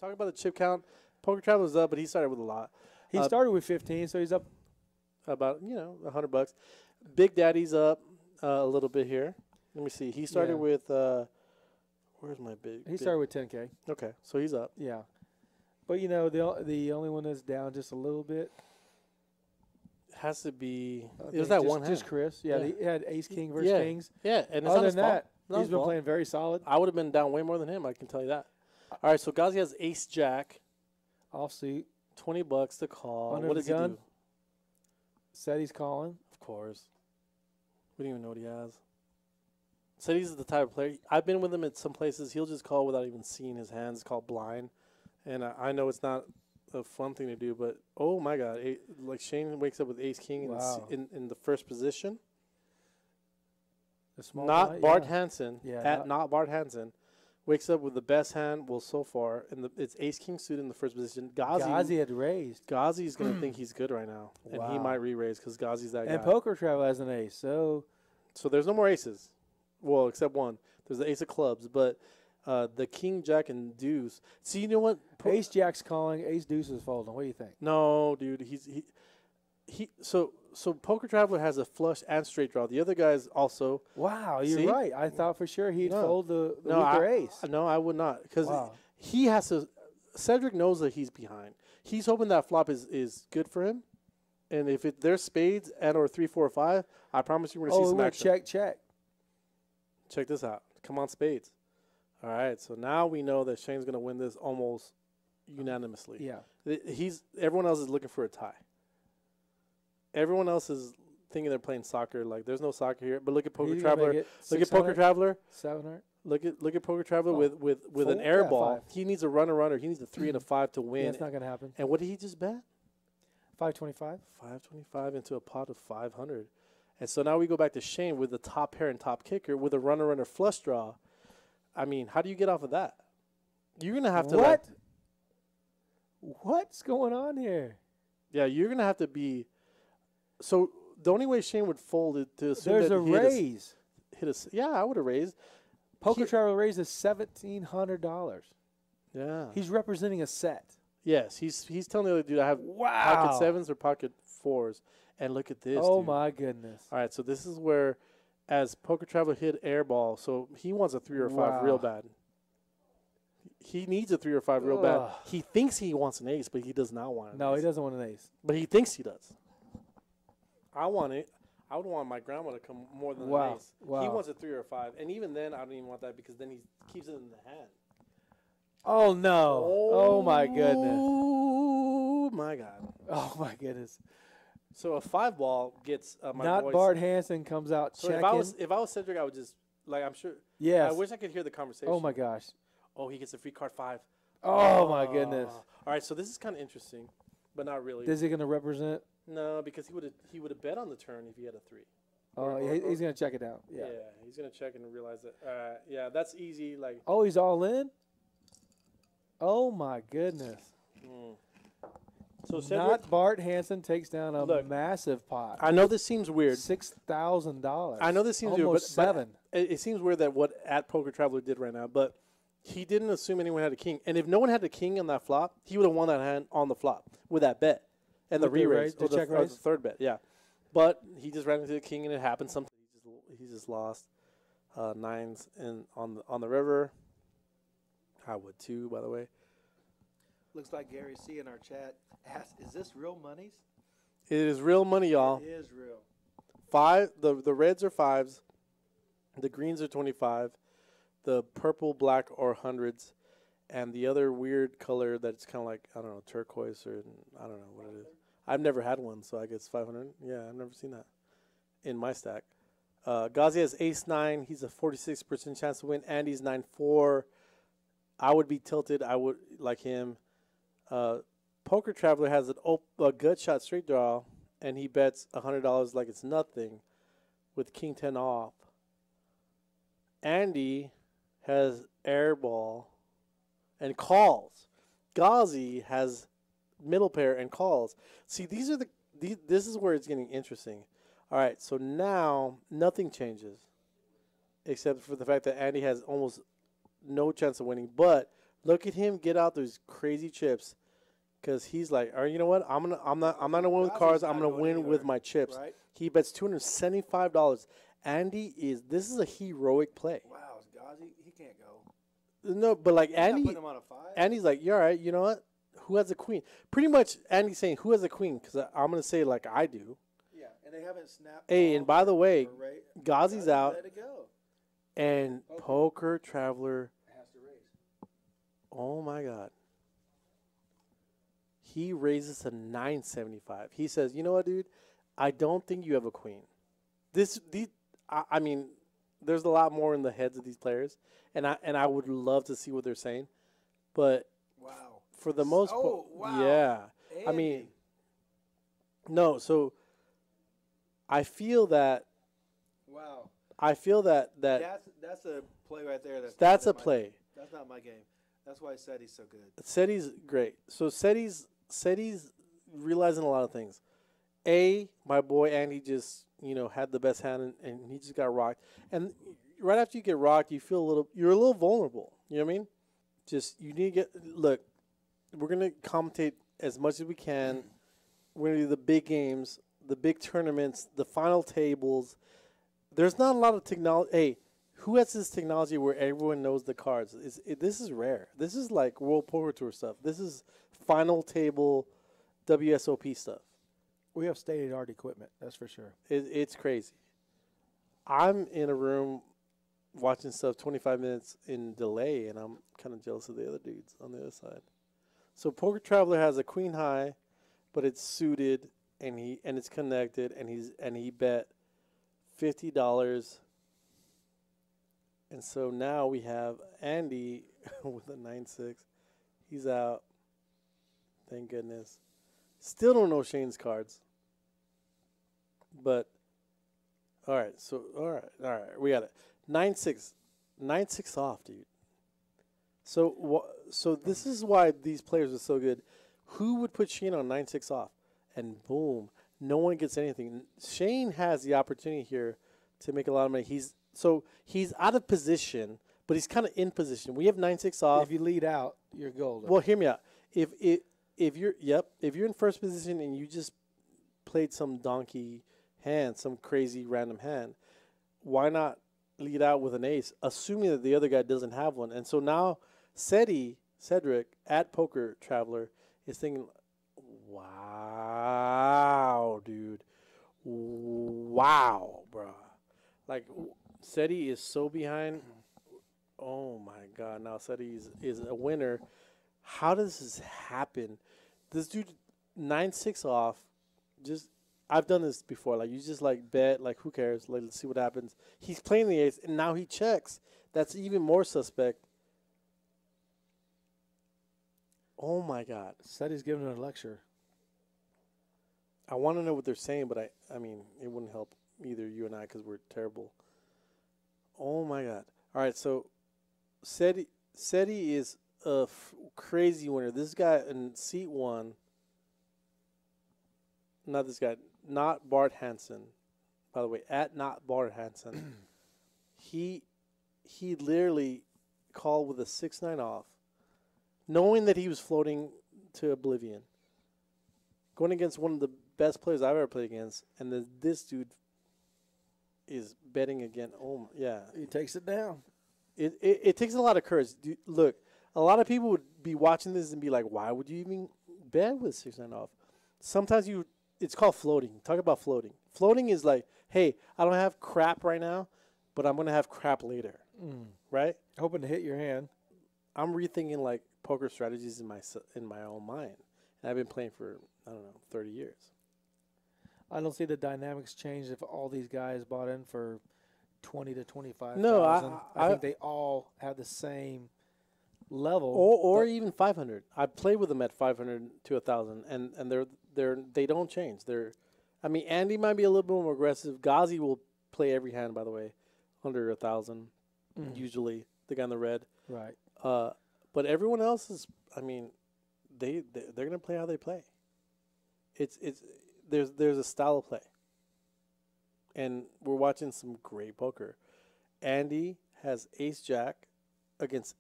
talking about the chip count, Poker Traveler's up, but he started with a lot. He started with 15, so he's up about $100. Big Daddy's up a little bit here. Let me see. He started with where's my big? He started with 10K. Okay, so he's up. Yeah, but you know the only one that's down just a little bit has to be. It was that one hand. Just Chris. Yeah, he had Ace King versus Kings. Yeah, and it's other not his than that, fault. he's been playing very solid. I would have been down way more than him. I can tell you that. All right, so Ghazi has Ace Jack, offsuit, $20 to call. Under what does he do? Said he's calling. Of course. We don't even know what he has. Said he's the type of player. I've been with him at some places. He'll just call without even seeing his hands. It's called blind. And I know it's not a fun thing to do, but oh my God. Like Shane wakes up with Ace King in the first position. The small not blind, Bart Hansen. Yeah. Not Bart Hansen. Wakes up with the best hand, well, so far. And it's Ace King suited in the first position. Ghazi had raised. Ghazi's going to think he's good right now. And he might re-raise because Ghazi's that guy. And Poker Travel has an ace. So there's no more aces. Well, except one. There's the ace of clubs. But the king, jack, and deuce. See, you know what? Ace jack's calling. Ace deuce is folding. What do you think? No, dude. So Poker Traveler has a flush and straight draw. The other guys also. Wow, you're right. I thought for sure he'd fold the weaker ace. No, I would not. Because he has to. Cedric knows that he's behind. He's hoping that flop is good for him. And if there's spades and or 3, 4, 5, I promise you we're going to see some action. Check. Check this out. Come on, spades. All right, so now we know that Shane's going to win this almost unanimously. Yeah. Everyone else is looking for a tie. Everyone else is thinking they're playing soccer. Like, there's no soccer here. But look at Poker Traveler. Look at Poker Traveler. 700. Look at Poker Traveler with an air ball. He needs a runner. He needs a 3 and a 5 to win. That's not going to happen. And what did he just bet? 525. 525 into a pot of 500. And so now we go back to Shane with the top pair and top kicker with a runner flush draw. I mean, how do you get off of that? You're going to have to. What? What's going on here? Yeah, you're going to have to be. So the only way Shane would fold it to assume there's that a raise. Yeah, I would have raised. Poker Travel raises $1,700. Yeah. He's representing a set. Yes, he's telling the other dude I have pocket sevens or pocket fours. And look at this. Oh, dude. my goodness. All right, so this is where, as Poker Traveler hit air ball, so he wants a 3 or 5 real bad. He needs a 3 or 5 real bad. He thinks he wants an ace, but he does not want an ace. No, he doesn't want an ace. But he thinks he does. I want it. I would want my grandma to come more than an ace. He wants a 3 or 5. And even then, I don't even want that because then he keeps it in the hand. Oh, no. Oh my goodness. Oh, my God. Oh, my goodness. So a 5 ball gets my Not voice. Bart Hansen comes out So checking. if I was Cedric, I would just, like, I'm sure. Yes. I wish I could hear the conversation. Oh, my gosh. Oh, he gets a free card 5. Oh, my goodness. All right, so this is kind of interesting, but not really. Is he going to represent? No, because he would have bet on the turn if he had a 3. Oh, he's going to check it out. Yeah. He's going to check and realize that. Yeah, that's easy. Like. Oh, he's all in? Oh, my goodness. So Cedric, not Bart Hansen takes down a massive pot. I know this seems weird. $6,000. I know this seems weird, almost but $7,000. It seems weird that what at Poker Traveler did right now, but he didn't assume anyone had a king. And if no one had a king on that flop, he would have won that hand on the flop with that bet and the re-raise or the third bet. Yeah, but he just ran into the king and it happened. Something he just lost 9s on the river. I would too, by the way. Looks like Gary C in our chat asked, "Is this real monies?" It is real money, y'all. It is real. 5. The reds are 5s. The greens are 25. The purple, black are 100s, and the other weird color that's kind of like I don't know turquoise or I don't know what it is. I've never had one, so I guess 500. Yeah, I've never seen that in my stack. Ghazi has ace 9. He's a 46% chance to win. Andy's 9-4. I would be tilted. I would like him. Poker Traveler has a gut shot straight draw, and he bets $100 like it's nothing with king 10 off. Andy has air ball and calls. Ghazi has middle pair and calls. See, this is where it's getting interesting. All right, so now nothing changes except for the fact that Andy has almost no chance of winning, but Look at him get out those crazy chips, because he's like, all right, you know what? I'm not gonna win with cards. I'm gonna win with my chips. Right? He bets $275. This is a heroic play. Wow, Ghazi, he can't go. No, but like He's not Andy, putting him on a 5. Andy's like, you're all right. You know what? Who has a queen? Pretty much, Andy's saying, who has a queen? Because I'm gonna say like I do. Yeah, and they haven't snapped. Hey, and by the way, Ghazi's Ghazi's out, let it go. and Poker Traveler. Has to raise. Oh my God. He raises to 975. He says, you know what, dude? I don't think you have a queen. I mean, there's a lot more in the heads of these players, and I would love to see what they're saying, but Wow. for the most part, wow. yeah. I mean, no. So I feel that. Wow. I feel that That's a play right there. that's a play. That's not my game. That's why I said he's so good. Seti's great. So Seti's realizing a lot of things. My boy Andy just, had the best hand, and he just got rocked. And right after you get rocked, you're a little vulnerable. You know what I mean? Just, you need to look, we're going to commentate as much as we can. We're going to do the big games, the big tournaments, the final tables. There's not a lot of technology. Hey, who has this technology where everyone knows the cards? This is rare. This is like World Poker Tour stuff. This is final table WSOP stuff. We have state-of-the-art equipment, that's for sure. It's crazy. I'm in a room watching stuff 25 minutes in delay, and I'm kind of jealous of the other dudes on the other side. So Poker Traveler has a queen high, but it's suited, and it's connected, and he bet $50. And so now we have Andy with a 9-6. He's out. Thank goodness. Still don't know Shane's cards. But, all right. We got it. 9-6. 9-6 off, dude. So this is why these players are so good. Who would put Shane on 9-6 off? And boom, no one gets anything. Shane has the opportunity here to make a lot of money. He's out of position, but he's kind of in position. We have 9-6 off. If you lead out, you're golden. Well, hear me out. If you're in first position and you just played some donkey hand, some crazy random hand, why not lead out with an ace, assuming that the other guy doesn't have one? And so now Cedric at Poker Traveler is thinking, wow, dude. Wow, bro. Like, Seti is so behind. Oh, my God. Now Seti is a winner. How does this happen? This dude, 9-6 off, I've done this before. Like, you just, bet, who cares? Let's see what happens. He's playing the ace, and now he checks. That's even more suspect. Oh, my God. Seti's giving a lecture. I want to know what they're saying, but I mean, it wouldn't help either you and I because we're terrible. Oh, my God. All right, so Seti is a crazy winner. This guy in seat 1, not this guy, not Bart Hansen, by the way, at not Bart Hansen. he literally called with a 6-9 off, knowing that he was floating to oblivion, going against one of the best players I've ever played against, and then this dude is betting again. Oh, yeah. He takes it down. It takes a lot of courage. Look, a lot of people would be watching this and be like, why would you even bet with 6-9 off? Sometimes it's called floating. Talk about floating. Floating is like, hey, I don't have crap right now, but I'm going to have crap later. Right? Hoping to hit your hand. I'm rethinking poker strategies in my own mind. And I've been playing for, 30 years. I don't see the dynamics change if all these guys bought in for 20 to 25. No, I think they all have the same level, or even 500. I played with them at 500 to 1,000, and they don't change. Andy might be a little bit more aggressive. Ghazi will play every hand, by the way, under 1,000. Usually, the guy in the red. Right. But everyone else is. They're gonna play how they play. There's a style of play, and we're watching some great poker. Andy has Ace Jack against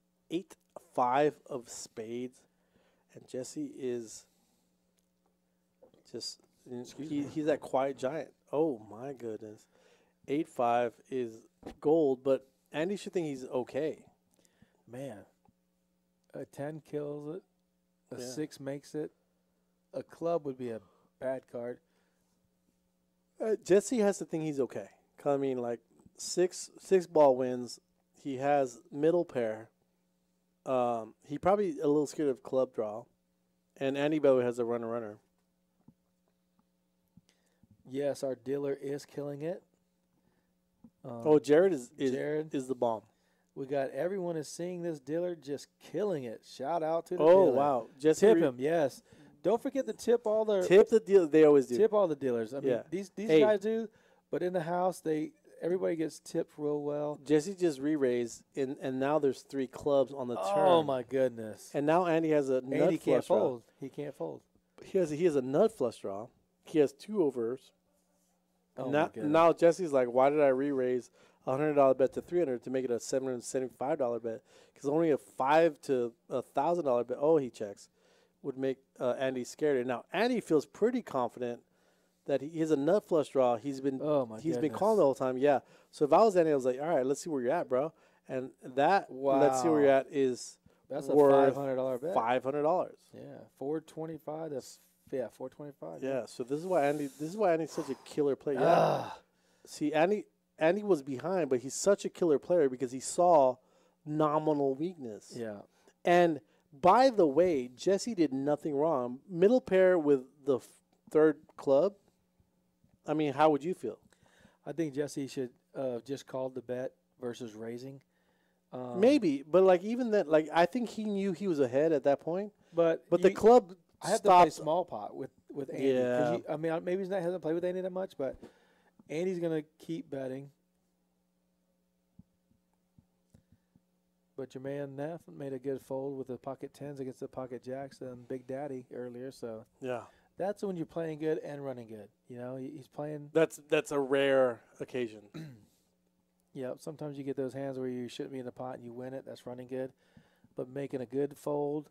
5 of spades, and Jesse is just he's that quiet giant. Oh my goodness, 8-5 is gold, but Andy should think he's okay. Man, a 10 kills it, a 6 makes it, a club would be a bad card. Jesse has to think he's okay. 'Cause, I mean, like six ball wins. He has middle pair. He probably a little scared of club draw, and Andy Bello has a runner. Yes, our dealer is killing it. Jared is the bomb. We got everyone is seeing this dealer just killing it. Shout out to the Oh, dealer. wow. Jesse Tip him, yes. Don't forget to tip all the Tip the dealer. They always do. Tip all the dealers. I mean, Yeah. these guys do, but in the house, everybody gets tipped real well. Jesse just re-raised, and now there's 3 clubs on the turn. Oh, my goodness. And now Andy has a nut Andy can't flush draw. fold. He can't fold. He has a nut flush draw. He has 2 overs. Oh, my goodness. Now Jesse's like, why did I re-raise a $100 bet to $300 to make it a $775 bet? Because only a $5 to $1,000 bet. Oh, he checks, would make Andy scared. And now Andy feels pretty confident that he has a nut flush draw. He's been been calling the whole time. Yeah. So if I was Andy, I was like, all right, let's see where you're at, bro. And that let's see where you're at is that's a worth $500 bet. $500. Yeah, 425. That's 425. Yeah. So this is why Andy's such a killer player. Yeah. See, Andy was behind, but he's such a killer player because he saw nominal weakness. Yeah. And by the way, Jesse did nothing wrong. Middle pair with the third club. I mean, how would you feel? I think Jesse should just call the bet versus raising. Maybe, but like even that, like I think he knew he was ahead at that point. But the club I have stopped. to play small pot with Andy. Yeah. I mean, maybe he hasn't played with Andy that much, but Andy's going to keep betting. But your man Neff made a good fold with the pocket 10s against the pocket jacks and Big Daddy earlier. So yeah, that's when you're playing good and running good. You know, he's playing. That's a rare occasion. Yeah, sometimes you get those hands where you shouldn't be in the pot and you win it. That's running good. But making a good fold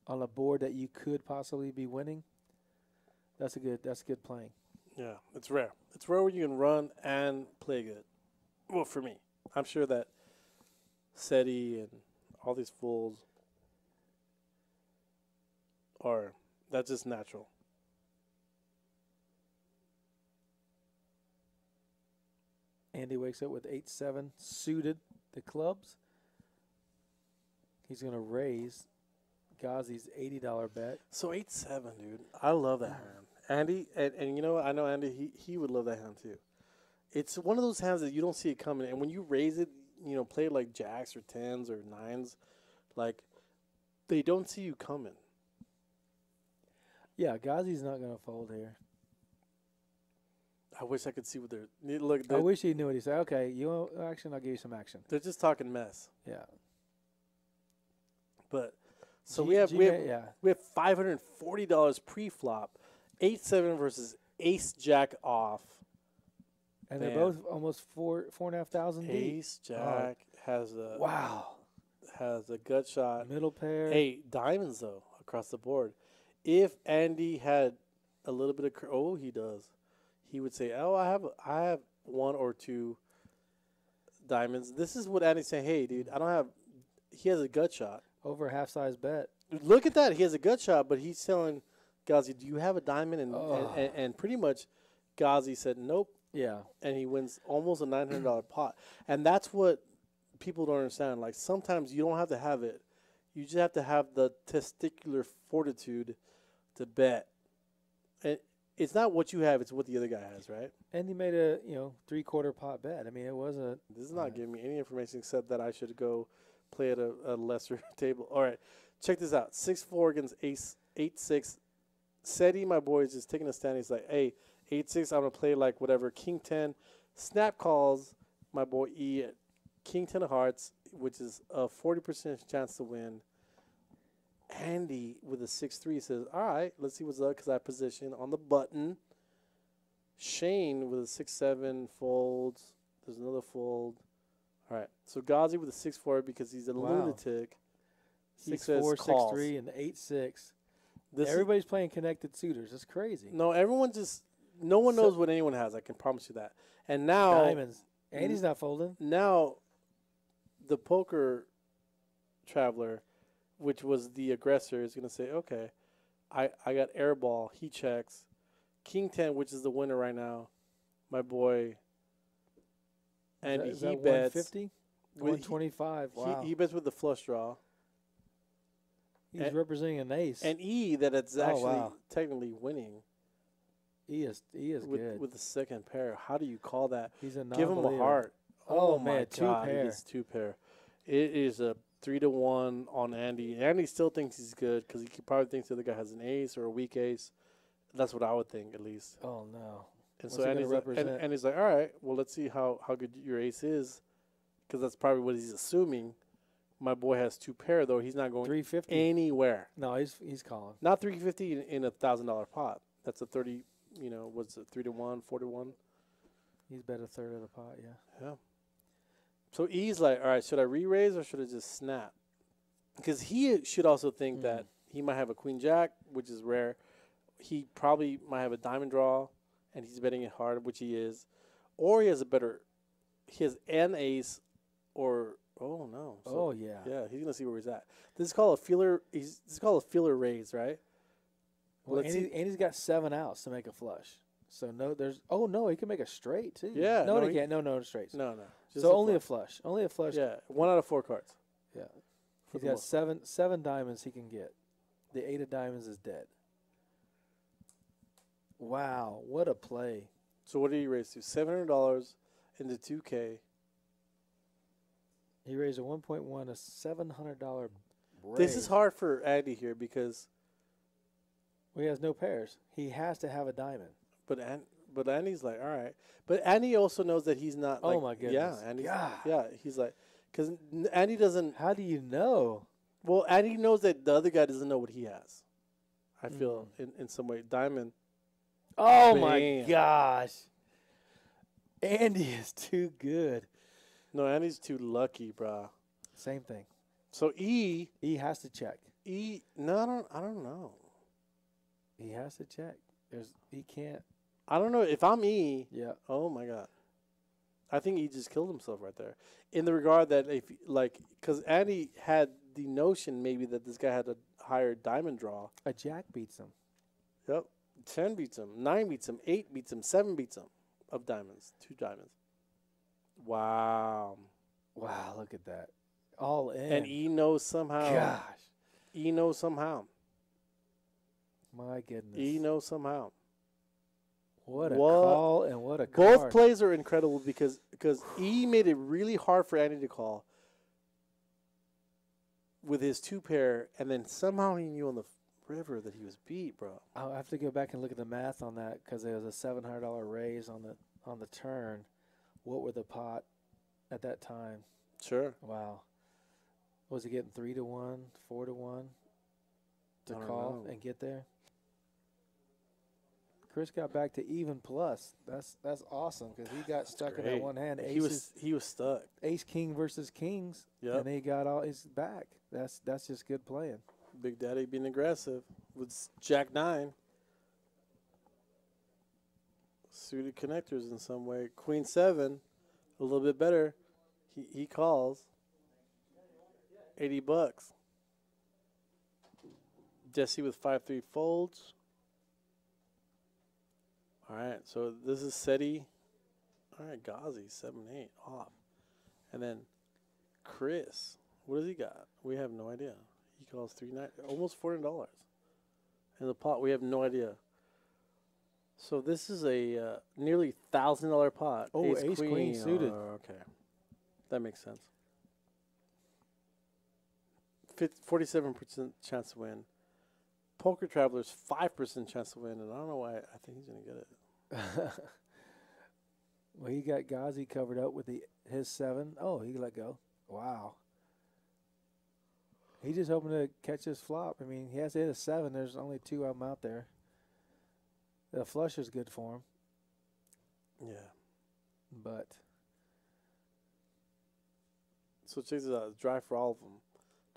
on a board that you could possibly be winning, that's good playing. Yeah, it's rare. It's rare when you can run and play good. Well, for me, I'm sure that SETI and all these fools that's just natural. Andy wakes up with 8-7 suited the clubs. He's going to raise Ghazi's $80 bet. So 8-7, dude. I love that hand. Andy, and you know what? I know Andy, he would love that hand too. It's one of those hands that you don't see it coming. And when you raise it, you know, play like jacks or 10s or 9s, like they don't see you coming. Yeah, Ghazi's not going to fold here. I wish I could see what they're look. I wish he knew what he said. Okay, you want action? I'll give you some action. They're just talking mess. Yeah. But so we have $540 pre-flop, 8-7 versus Ace Jack off, and they're both almost $4,500 deep. Ace Jack has a gut shot. Middle pair. 8 diamonds though across the board. If Andy had a little bit of he does. He would say, "Oh, I have 1 or 2 diamonds." This is what Andy's saying. Hey, dude, I don't have. He has a gut shot. Over half size bet. Look at that. He has a gut shot, but he's telling Ghazi, "Do you have a diamond?" And pretty much, Ghazi said, "Nope." Yeah. And he wins almost a $900 pot, and that's what people don't understand. Like sometimes you don't have to have it. You just have to have the testicular fortitude to bet. And it's not what you have; it's what the other guy has, right? And he made a 3/4 pot bet. I mean, it wasn't. This is not giving me any information except that I should go play at a lesser table. All right, check this out: 6-4 against Ace 8-6. SETI, my boy, is just taking a stand. He's like, "Hey, 8-6. I'm gonna play like whatever. King 10. Snap calls my boy E at King 10 of Hearts, which is a 40% chance to win." Andy with a 6-3 says, "All right, let's see what's up," because I position on the button. Shane with a 6-7 folds. There's another fold. All right, so Ghazi with a 6-4 because he's a lunatic. He 6-4, says calls. 6-3, and 8-6. This Everybody's playing connected suitors. It's crazy. no, everyone just no one knows what anyone has. I can promise you that. And now Diamonds. Andy's not folding. now the poker traveler, which was the aggressor, is going to say, okay, I got airball. He checks. King 10, which is the winner right now, my boy. And is he that bets 150? 125. Wow. He bets with the flush draw. He's representing an ace. And that's actually wow. technically winning. He is good. With the second pair. How do you call that? He's a Give him a non-believer. heart. Oh, my man, God, two pair. It's 2 pair. It is a 3-1 on Andy. Andy still thinks he's good because he probably thinks the other guy has an ace or a weak ace. That's what I would think, at least. Oh, no. And What's so he Andy's gonna like, represent? and he's like, all right, well, let's see how good your ace is, because that's probably what he's assuming. My boy has 2 pair, though. He's not going 350. anywhere. No, he's calling. Not 350 in a $1,000 pot. That's a 30. What's it? 3-1, 4-1. He's bet a third of the pot. Yeah. Yeah. So E's like, all right, should I re-raise or should I just snap? Because he should also think that he might have a queen jack, which is rare. He probably might have a diamond draw, and he's betting it hard, which he is. Or he has an ace, or oh no. So, Oh yeah. yeah, he's gonna see where he's at. This is called a feeler. This is called a feeler raise, right? Well, Andy's got 7 outs to make a flush. So no, he can make a straight too. Yeah. No, he can't. No straights. No. So only a flush. Only a flush. Yeah, 1 out of 4 cards. Yeah. He's got seven diamonds he can get. The 8 of diamonds is dead. Wow, what a play! So what did he raise to? $700 into 2K. He raised a 1.1, a $700 raise. This is hard for Andy here because. Well, he has no pairs. He has to have a diamond. But Andy's like, all right. But Andy also knows that he's not. Oh my goodness! Yeah, Andy. God. Yeah, he's like, because Andy doesn't. How do you know? Well, Andy knows that the other guy doesn't know what he has. I feel in some way, diamond. Oh Bam. my gosh! Andy is too good. No, Andy's too lucky, brah. Same thing. So E has to check. No, I don't know. He has to check. He can't. I don't know if I'm E. Yeah. Oh my God. I think he just killed himself right there. In the regard that because Andy had the notion maybe that this guy had a higher diamond draw. A jack beats him. Yep. 10 beats him. 9 beats him. 8 beats him. 7 beats him of diamonds. 2 diamonds. Wow. Wow, look at that. All in. And E knows somehow. Gosh. E knows somehow. My goodness. E knows somehow. What a call and what a card. Both plays are incredible because E made it really hard for Andy to call with his 2 pair, and then somehow he knew on the river that he was beat, bro. I'll have to go back and look at the math on that because there was a $700 raise on the turn. What were the pot at that time? Sure. Wow. Was he getting 3-1, 4-1 to call and get there? Chris got back to even plus. That's awesome because he got stuck in that one hand. He was stuck. Ace king versus kings. Yep. And he got all his back. That's just good playing. Big Daddy being aggressive with Jack 9. Suited connectors in some way. Queen 7, a little bit better. He calls. $80. Jesse with 5-3 folds. All right, so this is SETI. All right, Ghazi, 7-8 off. And then Chris, what does he got? We have no idea. He calls 3-9, almost $400. In the pot, we have no idea. So this is a nearly $1,000 pot. Oh, ace queen suited. Okay, that makes sense. 47% chance to win. Poker Travelers 5% chance to win, and I don't know why I think he's gonna get it. Well, he got Ghazi covered up with his 7. Oh, he let go. Wow. He's just hoping to catch his flop. I mean, he has to hit a 7. There's only 2 of them out there. The flush is good for him. Yeah. But. So check this out. It's dry for all of them.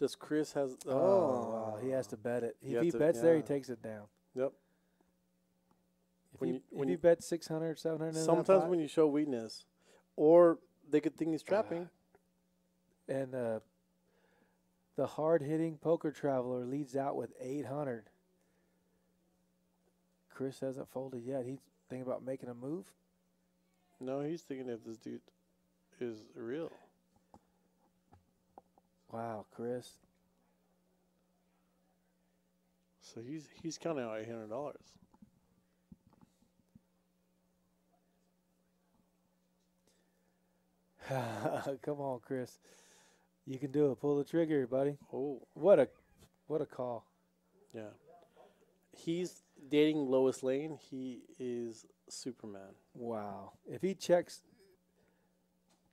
Does Chris has? Wow, he has to bet it. You If have he to- bets there, he yeah. takes it down. Yep. If When you, you- if when you you- bet 600, 700 Sometimes when you show weakness, or they could think he's trapping. and the hard-hitting poker traveler leads out with 800. Chris hasn't folded yet. He's thinking about making a move. No, he's thinking if this dude is real. Wow, Chris. So he's counting out $800. Come on, Chris. You can do it. Pull the trigger, buddy. Oh, What a call. yeah. He's dating Lois Lane. He is Superman. Wow. If he checks,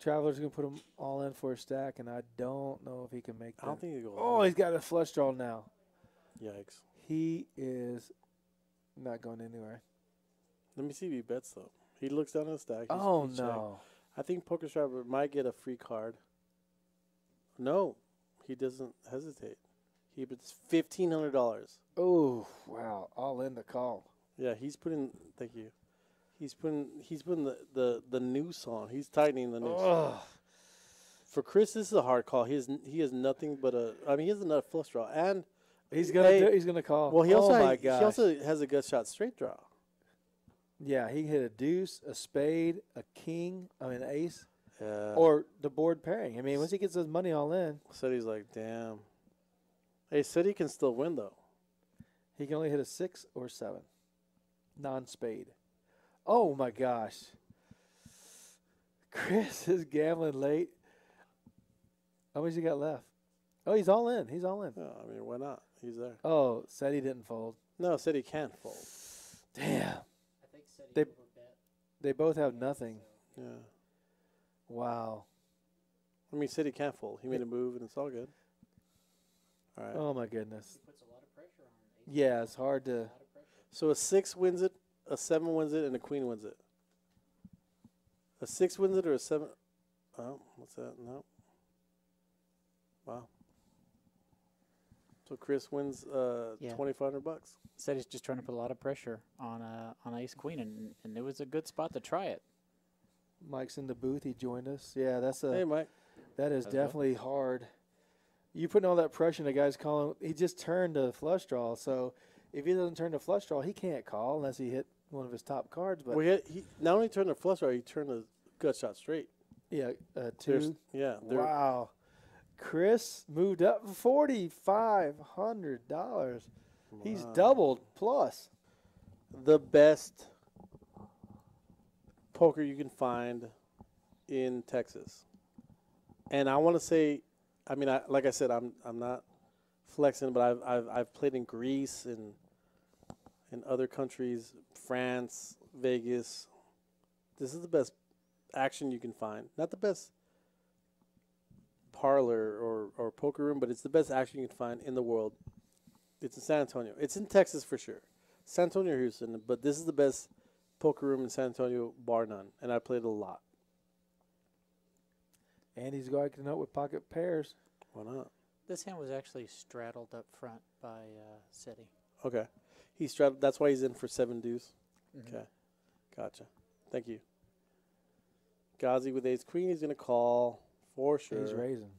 Traveler's going to put him all in for a stack, and I don't know if he can make that. I don't think he goes. Oh, he's got a flush draw now. Yikes. He is not going anywhere. Let me see if he bets, though. He looks down at the stack. Oh, he checked. no. I think Poker Traveler might get a free card. No, he doesn't hesitate. He puts $1,500. Oh, wow. All in the call. Yeah, he's putting. Thank you. He's putting the noose on. He's tightening the noose. Oh. For Chris, this is a hard call. He has nothing but a. I mean, he has another flush draw, and He's gonna call. well, he also oh my has, he gosh. also has a gut shot straight draw. Yeah, he hit a deuce, a spade, a king, an ace, Yeah. or the board pairing. I mean, once he gets his money all in, Said he's like, damn. Hey, said he can still win though. he can only hit a 6 or 7, non-spade. Oh my gosh, Chris is gambling late. How much he got left? Oh, he's all in. He's all in. No, I mean, why not? He's there. Oh, said he didn't fold. No, said he can't fold. Damn. I think City They- overbet. They both have nothing. Yeah. Wow. I mean, said he can't fold. He made a move, and it's all good. All right. Oh my goodness. He puts a lot of pressure on. Yeah, it's hard A to. lot of pressure. So a 6 wins it, a 7 wins it, and a queen wins it. A 6 wins it or a 7? Oh, what's that? No. Wow. So Chris wins Yeah. $2,500. Said he's just trying to put a lot of pressure on Ace Queen, and it was a good spot to try it. Mike's in the booth. He joined us. Yeah, that's a. Hey, Mike. That is How's it going? definitely hard. You putting all that pressure, and the guy's calling. He just turned a flush draw, so if he doesn't turn the flush draw, he can't call unless he hit one of his top cards. But Well, he not only turned a flush draw, he turned a gut shot straight. yeah, There's- 2. Yeah. Wow, Chris moved up $4,500. He's Wow. doubled plus. The best poker you can find in Texas. And I want to say, I mean, like I said, I'm not flexing, but I've played in Greece and in other countries, France, Vegas. This is the best action you can find. Not the best parlor or poker room, but it's the best action you can find in the world. It's in San Antonio. It's in Texas for sure. San Antonio or Houston, but this is the best poker room in San Antonio, bar none. And I played a lot. And he's going out with pocket pairs. Why not? This hand was actually straddled up front by City. Okay. He's straddled. That's why he's in for 7 deuce. Mhm. Okay. Gotcha. Thank you. Ghazi with ace queen. He's going to call for sure. He's raising.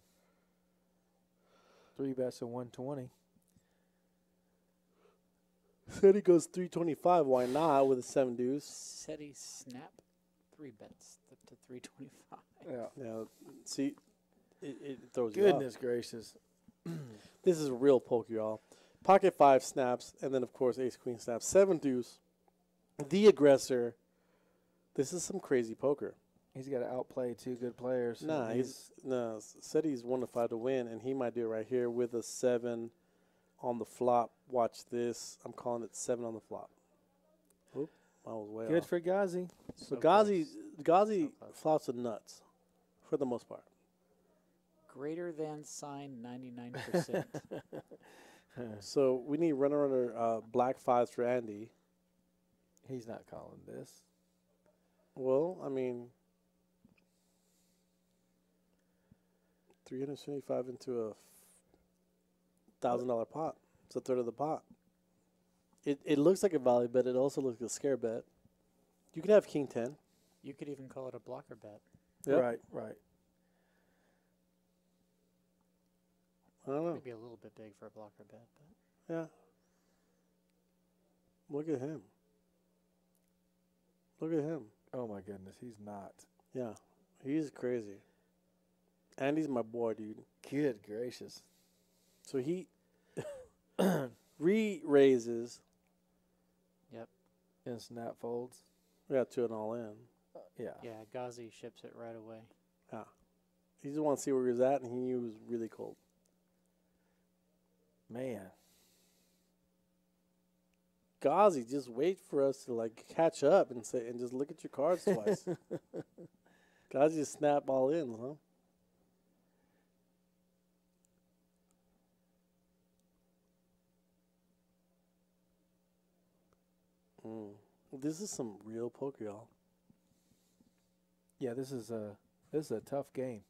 3 bets at 120. Said he goes 325. Why not with a 7 deuce? City snap 3 bets up to 325. Yeah. Yeah. See, it throws you off. Goodness gracious. This is real poker, y'all. Pocket 5 snaps, and then, of course, ace queen snaps. 7 deuce. The aggressor. This is some crazy poker. He's got to outplay 2 good players. Nah, said he's 1 to 5 to win, and he might do it right here with a 7 on the flop. Watch this. I'm calling it 7 on the flop. Oop, I was way good off. for Ghazi. So close. Ghazi So close. flops the nuts for the most part. Greater than sign 99%. So we need runner black 5s for Andy. He's not calling this. Well, I mean, 375 into a $1,000 pot. It's a third of the pot. It looks like a value bet. It also looks like a scare bet. You could have king 10. You could even call it a blocker bet. Yep. Right, right. I don't know. Maybe a little bit big for a blocker bet, but Yeah. Look at him. Look at him. Oh my goodness, he's not. Yeah. He's crazy. And he's my boy, dude. Good gracious. So he re-raises. And snap folds. Yeah, to an all-in. Yeah. yeah, Ghazi ships it right away. Yeah. He just wanted to see where he was at, and he knew it was really cold. Man. Ghazi, just wait for us to like catch up and say and just look at your cards twice. Ghazi just snap all in, huh? This is some real poker, y'all. Yeah, this is a tough game.